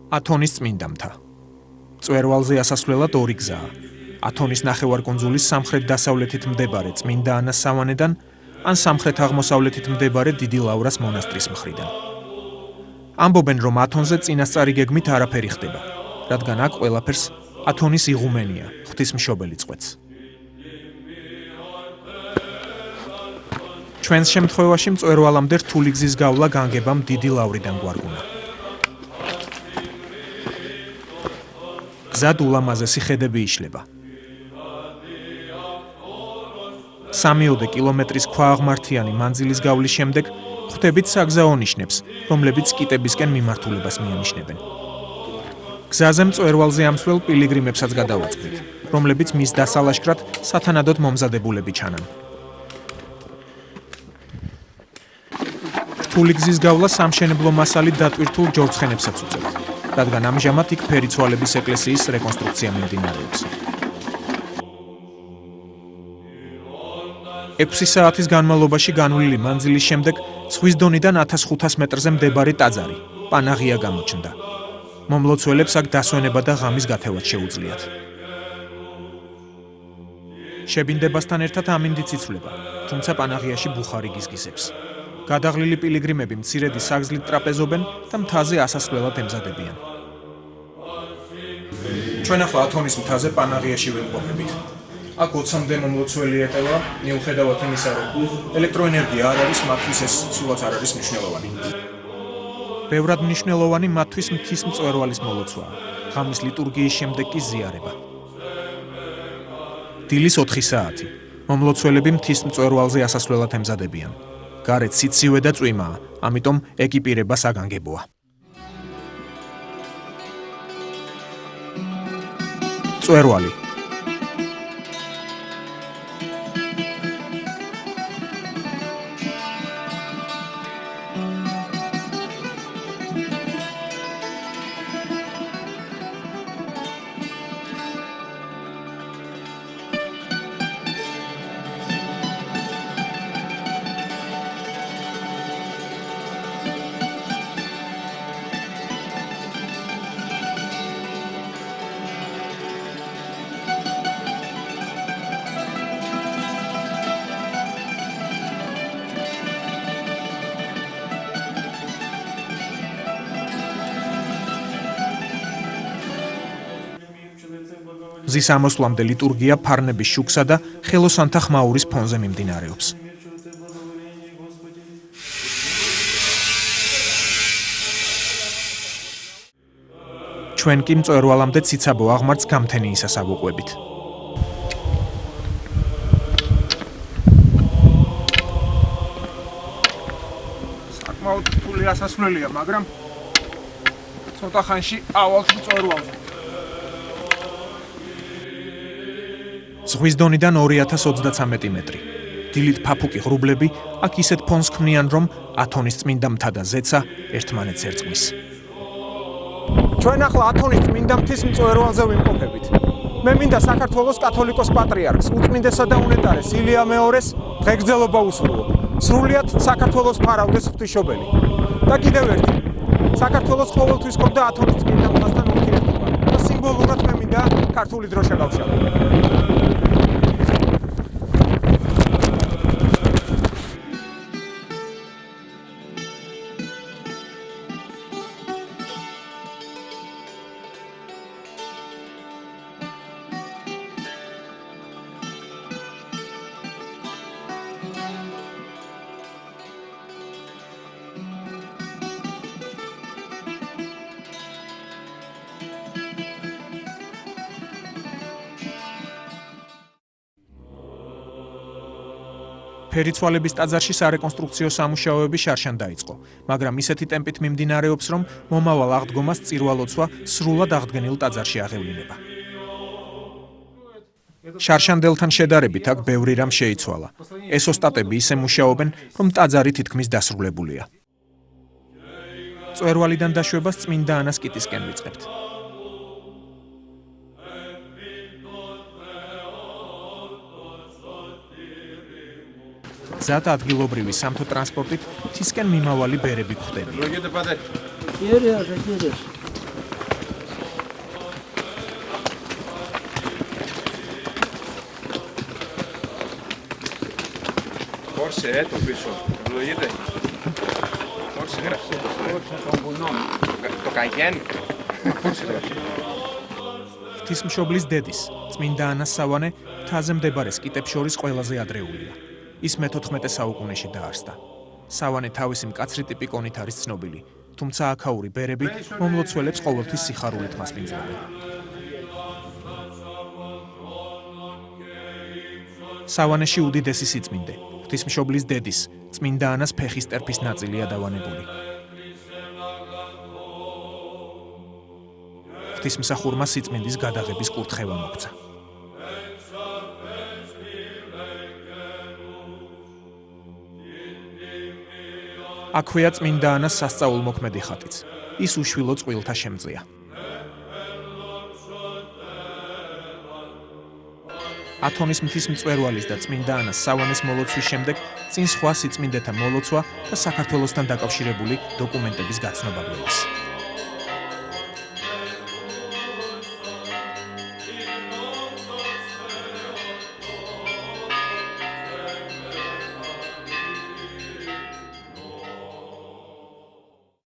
ათონის წმინდამთა. მწვერვალზე ასასვლელად ორი გზაა. ათონის ნახევარკუნძულის სამხრეთ-დასავლეთით მდებარე წმინდა ანას სავანედან ან სამხრეთ-აღმოსავლეთით მდებარე დიდი ლავრას მონასტრის მხრიდან. ამბობენ, რომ ათონზე წინასწარი გეგმით არაფერი ხდება, რადგან აქ ყველაფერს ათონის იღუმენია, ღვთისმშობელი წყვეტს. ჩვენს შემთხვევაში მწვერვალამდე რთული გზის გავლა განგებამ დიდი ლავრიდან გვარგუნა. გზად ულამაზესი ხედები იშლება. 3 კილომეტრის ქვააღმართიანი მანძილის გავლის შემდეგ ხვდებით საგზაო ნიშნებს, რომლებიც კიტებისკენ მიმართულებას მიანიშნებენ. გზაზე მწვერვალზე ამსვლელ პილიგრიმებსაც გადავაწყდით, რომლებიც მის დასალაშქრად სათანადოდ მომზადებულები ჩანან. რთული გზის გავლა სამშენებლო მასალით დატვირთულ ჯორცხენებსაც უწევთ, რადგან ამჟამად იქ ფერიცვალების ეკლესიის რეკონსტრუქცია მიმდინარეობს. 6 საათის განმავლობაში განვლილი მანძილის შემდეგ ზღვის დონიდან 1500 მეტრზე მდებარე ტაძარი, პანაღია გამოჩნდა. მომლოცველებს აქ დასვენება და ღამის გათევაც შეუძლიათ. შებინდებასთან ერთად ამინდიც იცვლება, თუმცა პანაღიაში ბუხარი გიზგიზებს. გადაღლილი პილიგრიმები მცირედი საგზლით ტრაპეზობენ და მთაზე ასასვლელად ემზადებიან. ჩვენ ახლა ათონის მთაზე პანაღიაში ვიმყოფებით. აქ 20-მდე მომლოცველი ეტევა, მიუხედავად იმისა, რომ ელექტროენერგია არ არის, მათთვის ეს სულაც არ არის მნიშვნელოვანი. ბევრად მნიშვნელოვანი მათთვის მთის მწვერვალის მოლოცვაა, ღამის ლიტურგიის შემდეგ კი ზიარება. დილის 4 საათი. მომლოცველები მთის მწვერვალზე ასასვლელად ემზადებიან. გარეთ სიცივე და წვიმაა, ამიტომ ეკიპირება საგანგებოა. მწვერვალი. მზის ამოსვლამდე ლიტურგია ფარნების შუქსა და ხელოსანთა ხმაურის ფონზე მიმდინარეობს. ჩვენ კი მწვერვალამდე ციცაბო აღმართს გამთენიისას ავუყვებით. საკმაოდ რთული ასასვლელია, მაგრამ ცოტა ხანში ავალთ მწვერვალზე. ზღვის დონიდან 2033 მეტრი. დილით ფაფუკი ღრუბლები აქ ისეთ ფონს ქმნიან, რომ ათონის წმინდამთა და ზეცა ერთმანეთს ერწყმის. ჩვენ ახლა ათონის წმინდამთის მწვერვალზე ვიმყოფებით. მე მინდა საქართველოს კათოლიკოს პატრიარქს, უწმინდესა და უნეტარეს ილია მეორეს დღეგრძელობა უსურვო. სრულიად საქართველოს ფარავდეს ღვთისმშობელი. და კიდევ ერთი. საქართველოს ყოველთვის ყოფდა ათონის წმინდამთასთან ურთიერთობა. და სიმბოლურად მე მინდა ქართული დრო შეგავშალო. ფერიცვალების ტაძარში სარეკონსტრუქციო სამუშაოები შარშან დაიწყო, მაგრამ ისეთი ტემპით მიმდინარეობს, რომ მომავალ აღდგომას წირვალოცვა სრულად აღდგენილ ტაძარში აღევლინება. შარშანდელთან შედარებით აქ ბევრი რამ შეიცვალა. ეს ოსტატები ისე მუშაობენ, რომ ტაძარი თითქმის დასრულებულია. მწვერვალიდან დაშვებას წმინდა ანას კიტისკენ ვიწყებთ. გზად ადგილობრივი სამთო ტრანსპორტით მთისკენ მიმავალი ბერები გვხვდება. Forse tu penso, lo diete? Forse grazie. Forse è un buon nome. Tocca anche anni. Forse grazie. ღვთისმშობლის დედის, წმინდა ანას სავანე მთაზე მდებარე სკიტებს შორის ყველაზე ადრეულია. ის მე-14 საუკუნეში დაარსდა. სავანე თავისი მკაცრი ტიპიკონით არის ცნობილი, თუმცა აქაური ბერები მომლოცველებს ყოველთვის სიხარულით მასპინძლობენ. სავანეში უდიდესი სიწმინდე, ღვთისმშობლის დედის, წმინდა ანას ფეხის ტერფის ნაწილია დავანებული. ღვთისმსახურმა სიწმინდის გადაღების კურთხევა მოქცა. აქვეა წმინდა ანას სასწაულმოქმედი ხატიც. ის უშვილო წყვილთა შემწია. ათონის მთის მწვერვალის და წმინდა ანას სავანეს მოლოცვის შემდეგ წინ სხვა სიწმინდეთა მოლოცვა და საქართველოსთან დაკავშირებული დოკუმენტების გაცნობა გველის.